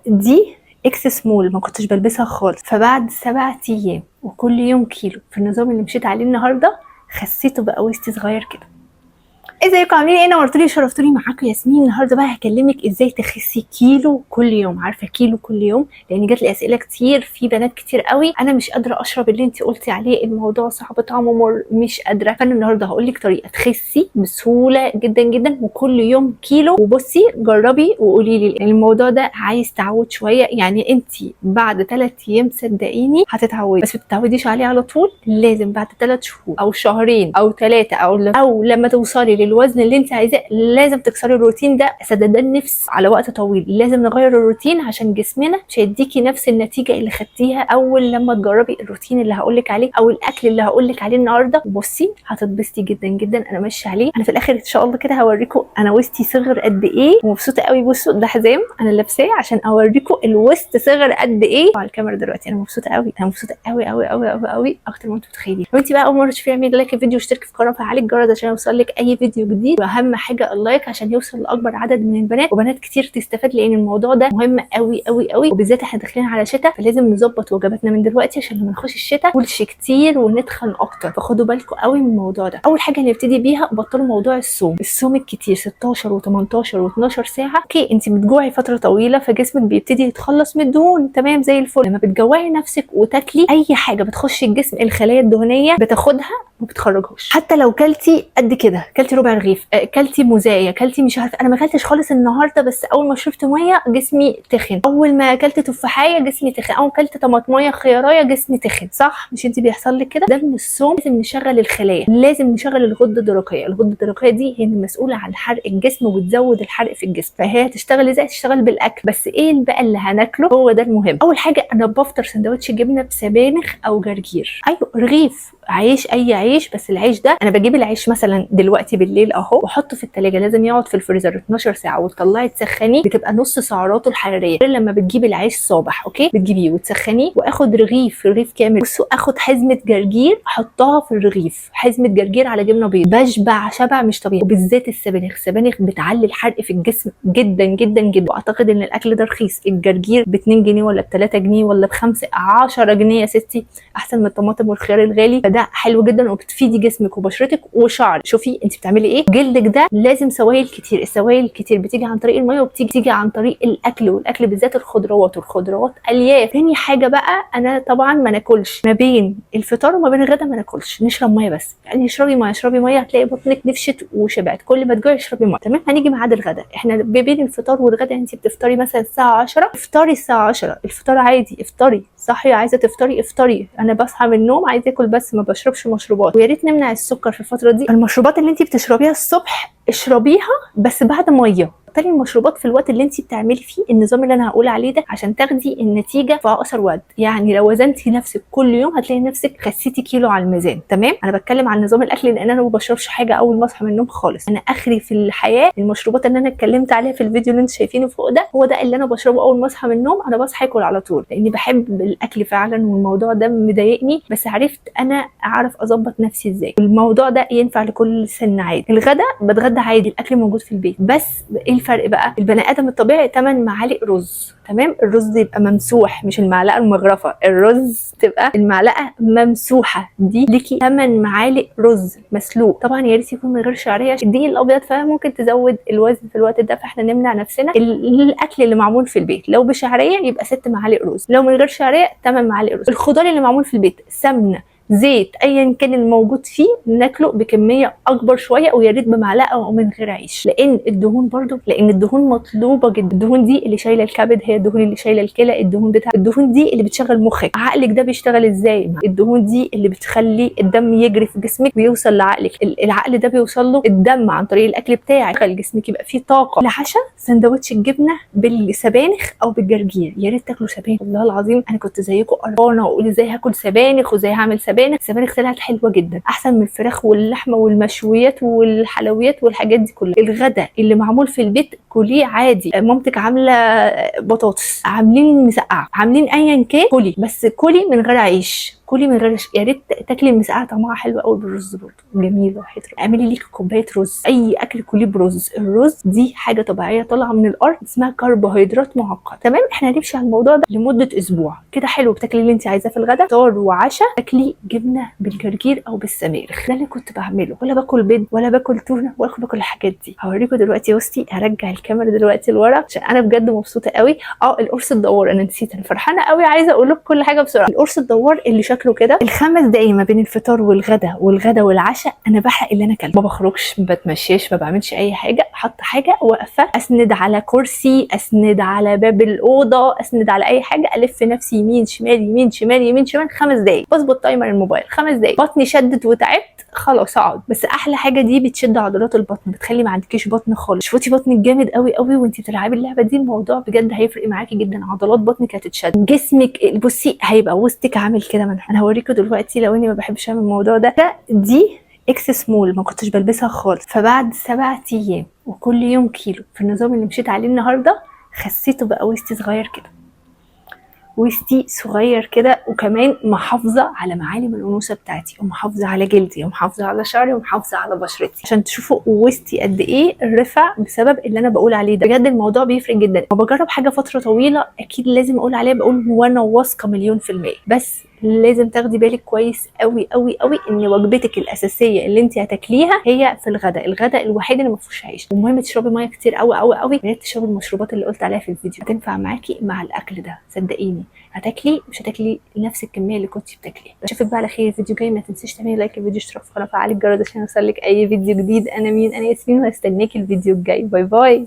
دي اكس سمول ما كنتش بلبسها خالص، فبعد 7 ايام وكل يوم كيلو في النظام اللي مشيت عليه النهارده خسيته بقى وسطي صغير كده. ازيكم عاملين ايه؟ نورتوني شرفتوني معاكم ياسمين. النهارده بقى هكلمك ازاي تخسي كيلو كل يوم. عارفه كيلو كل يوم؟ لان جات لي اسئله كتير في بنات كتير قوي انا مش قادره اشرب اللي انت قلتي عليه، الموضوع صعب طعمه مر مش قادره. فانا النهارده هقول لك طريقه تخسي بسهوله جدا جدا وكل يوم كيلو. وبصي جربي وقولي لي، الموضوع ده عايز تعود شويه، يعني انت بعد 3 ايام صدقيني هتتعودي، بس ما تتعوديش عليه على طول. لازم بعد 3 شهور او شهرين او 3 او لما توصلي الوزن اللي انت عايزاه لازم تكسري الروتين ده. سددان نفس على وقت طويل، لازم نغير الروتين عشان جسمنا مش هيديكي نفس النتيجه اللي خدتيها اول لما تجربي الروتين اللي هقولك عليه او الاكل اللي هقولك عليه النهارده. بصي هتتبسطي جدا جدا، انا ماشيه عليه. انا في الاخر ان شاء الله كده هوريكم انا وسطي صغر قد ايه ومبسوطه قوي. بصوا ده حزام انا لابساه عشان اوريكم الوسط صغر قد ايه على الكاميرا دلوقتي. انا مبسوطه قوي، انا مبسوطه قوي قوي قوي قوي قوي اكتر ما انتم متخيلين. لو انت بقى اول مره تشوفي اعملي لايك الفيديو واشتركي في القناه وفعلي الجرس عشان يوصلك اي فيديو جديد، واهم حاجه اللايك عشان يوصل لاكبر عدد من البنات وبنات كتير تستفاد، لان الموضوع ده مهم قوي قوي قوي، وبالذات احنا داخلين على شتاء فلازم نظبط وجباتنا من دلوقتي عشان لما نخش الشتاء ناكلش كتير ونتخن اكتر. فخدوا بالكم قوي من الموضوع ده. اول حاجه نبتدي بيها بطلوا موضوع الصوم الكتير 16 و18 و12 ساعه. اوكي انت بتجوعي فتره طويله فجسمك بيبتدي يتخلص من الدهون، تمام زي الفل. لما بتجوعي نفسك وتاكلي اي حاجه بتخش الجسم الخلايا الدهنيه بتاخدها ما بتخرجهاش. حتى لو كلتي قد كده، كلتي ربع رغيف، كلتي موزايه، كلتي مش عارفه. انا ما كلتش خالص النهارده، بس اول ما شربت ميه جسمي تخن، اول ما اكلت تفاحيه جسمي تخن، اول ما اكلت طماطميه خيارايه جسمي تخن. صح مش انت بيحصل لك كده؟ ده من الصوم. لازم نشغل الخلايا، لازم نشغل الغده الدرقيه. الغده الدرقيه دي هي المسؤوله عن حرق الجسم وبتزود الحرق في الجسم. فهي هتشتغل ازاي؟ تشتغل بالاكل. بس ايه بقى اللي هناكله؟ هو ده المهم. اول حاجه انا بفطر سندوتش جبنه بسبانخ او جرجير، ايوه رغيف عيش، اي عيش. بس العيش ده انا بجيب العيش مثلا دلوقتي بالليل اهو واحطه في التلاجة، لازم يقعد في الفريزر 12 ساعه وتطلعي تسخنيه بتبقى نص سعراته الحراريه، غير لما بتجيبي العيش صابح. اوكي بتجيبيه وتسخنيه. واخد رغيف كامل. بصوا اخد حزمه جرجير احطها في الرغيف، حزمه جرجير على جبنه بيض، بشبع شبع مش طبيعي. وبالذات السبانخ بتعلي الحرق في الجسم جدا جدا جدا. واعتقد ان الاكل ده رخيص، الجرجير ب 2 جنيه ولا ب 3 جنيه ولا ب5 10 جنيه يا ستي، احسن من الطماطم والخيار الغالي. فده حلو جدا وبتفيدي جسمك وبشرتك وشعرك. شوفي انت بتعملي ايه. جلدك ده لازم سوائل كتير، السوائل الكتير بتيجي عن طريق الميه وبتيجي عن طريق الاكل، والاكل بالذات الخضروات، والخضروات الياف. تاني حاجه بقى انا طبعا ما ناكلش ما بين الفطار وما بين الغدا، ما ناكلش، نشرب ميه بس. يعني اشربي ميه هتلاقي بطنك نفشت وشبعت. كل ما تجوعي اشربي ميه، تمام. هنيجي ميعاد الغدا، احنا بين الفطار والغدا انت بتفطري مثلا الساعه 10، افطري الساعه 10. الفطار عادي، افطري صحي، عايزه تفطري افطري. انا بصحى من النوم عايزه اكل بس ما بشربش مشروبات. ويا ريت نمنع السكر في الفتره دي. المشروبات اللي انت بتشربيها الصبح اشربيها بس بعد ميه. بطلي المشروبات في الوقت اللي انت بتعملي فيه النظام اللي انا هقول عليه ده عشان تاخدي النتيجه في اقصر وقت. يعني لو وزنتي نفسك كل يوم هتلاقي نفسك خسيتي كيلو على الميزان، تمام. انا بتكلم عن نظام الاكل لان انا ما بشربش حاجه اول ما اصحى من النوم خالص. انا اخري في الحياه المشروبات اللي انا اتكلمت عليها في الفيديو اللي انتوا شايفينه فوق ده، هو ده اللي انا بشربه اول ما اصحى من النوم. انا بصحى اكل على طول لاني بحب الاكل فعلا، والموضوع ده مضايقني، بس عرفت انا اعرف اظبط نفسي ازاي. الموضوع ده ينفع لكل سن عادي. الغدا بتغدى عادي، الاكل موجود في البيت. بس ايه الفرق بقى؟ البني ادم الطبيعي 8 معالق رز، تمام. الرز يبقى ممسوح مش المعلقه المغرفه، الرز تبقى المعلقه ممسوحه. دي ليكي 8 معالق رز مسلوق. طبعا يا ريت يكون من غير شعريه، الدقيق الابيض فممكن تزود الوزن في الوقت ده، فاحنا نمنع نفسنا. الاكل اللي معمول في البيت لو بشعريه يبقى 6 معالق رز، لو من غير شعريه 8 معالق رز. الخضار اللي معمول في البيت سمنه زيت ايا كان الموجود فيه ناكله بكميه اكبر شويه، ويا ريت بمعلقه او من غير عيش. لان الدهون مطلوبه جدا. الدهون دي اللي شايله الكبد، هي الدهون اللي شايله الكلى، الدهون دي اللي بتشغل مخك. عقلك ده بيشتغل ازاي؟ الدهون دي اللي بتخلي الدم يجري في جسمك ويوصل لعقلك. العقل ده بيوصل له الدم عن طريق الاكل بتاعك، يخلي جسمك يبقى فيه طاقه. العشاء سندوتش الجبنه بالسبانخ او بالجرجير. يا ريت تاكلوا سبانخ، والله العظيم انا كنت زيكم قرفانه واقول ازاي هاكل سبانخ وازاي هعمل السبانخ طلعت حلوه جدا، احسن من الفراخ واللحمه والمشويات والحلويات والحاجات دي كلها. الغدا اللي معمول في البيت كليه عادي. مامتك عامله بطاطس، عاملين مسقعه، عاملين ايا كان، كلي بس كلي من غير عيش، كلي من غير يا ريت تاكلي المسقعه، طعمها حلو قوي بالرز برضه جميل وحيد. اعملي ليكي كوبايه رز، اي اكل كليه برز. الرز دي حاجه طبيعيه طالعه من الارض اسمها كربوهيدرات معقده. تمام، احنا هنمشي على الموضوع ده لمده اسبوع كده حلو. بتاكلي اللي انت عايزاه في الغداء، فطار وعشاء. تاكلي جبنه بالجرجير او بالسبانخ، ده اللي كنت بعمله. ولا باكل بيض ولا باكل تونه ولا باكل الحاجات دي. هوريكم دلوقتي. بصي هرجع الكاميرا دلوقتي لورا عشان انا بجد مبسوطه قوي. القرص الدوار انا نسيت، انا فرحانه قوي عايزه اقول لكم كل حاجه بسرعه. القرص الدوار اللي شكله كده، ال5 دقايق ما بين الفطار والغدا والعشاء انا بحرق اللي انا اكلته. ما بخرجش، ما بتمشيش، ما بعملش اي حاجه. حاطه حاجه واقفه، اسند على كرسي، اسند على باب الاوضه، اسند على اي حاجه، الف نفسي يمين شمال يمين شمال يمين شمال. 5 دقايق بظبط تايمر الموبايل. 5 دقايق بطني شدت وتعبت خلاص اقعد. بس احلى حاجه دي بتشد عضلات البطن، بتخلي ما عندكيش بطن خالص. شوفي بطنك جامد قوي قوي وانت بتلعبي اللعبه دي. الموضوع بجد هيفرق معاكي جدا. عضلات بطنك هتتشد، جسمك بصي هيبقى وسطك عامل كده. انا هوريكم دلوقتي. لو اني ما بحبش اعمل الموضوع ده دي اكس سمول ما كنتش بلبسها خالص. فبعد 7 ايام وكل يوم كيلو في النظام اللي مشيت عليه النهارده، خسيته بقى وسطي صغير كده، وسطي صغير كده. وكمان محافظه على معالم الانوثه بتاعتي، ومحافظه على جلدي، ومحافظه على شعري، ومحافظه على بشرتي، عشان تشوفوا وسطي قد ايه رفع بسبب اللي انا بقول عليه ده. بجد الموضوع بيفرق جدا. وبجرب حاجه فتره طويله اكيد لازم اقول عليها، بقول هو انا واثقه 1000000%. بس لازم تاخدي بالك كويس قوي قوي قوي ان وجبتك الاساسيه اللي انت هتاكليها هي في الغداء. الغداء الوحيد اللي ما فيهوش عيش. ومهم تشربي ميه كتير قوي قوي قوي. يا ريت تشربي المشروبات اللي قلت عليها في الفيديو، هتنفع معاكي مع الاكل ده صدقيني. هتاكلي مش هتاكلي نفس الكميه اللي كنتي بتاكليها. اشوفك بقى على خير الفيديو جاي. ما تنسيش تعملي لايك للفيديو، اشتراك في القناه، فعلي الجرس عشان يوصلك اي فيديو جديد. انا مين؟ انا ياسمين، وهستناكي الفيديو الجاي. باي باي.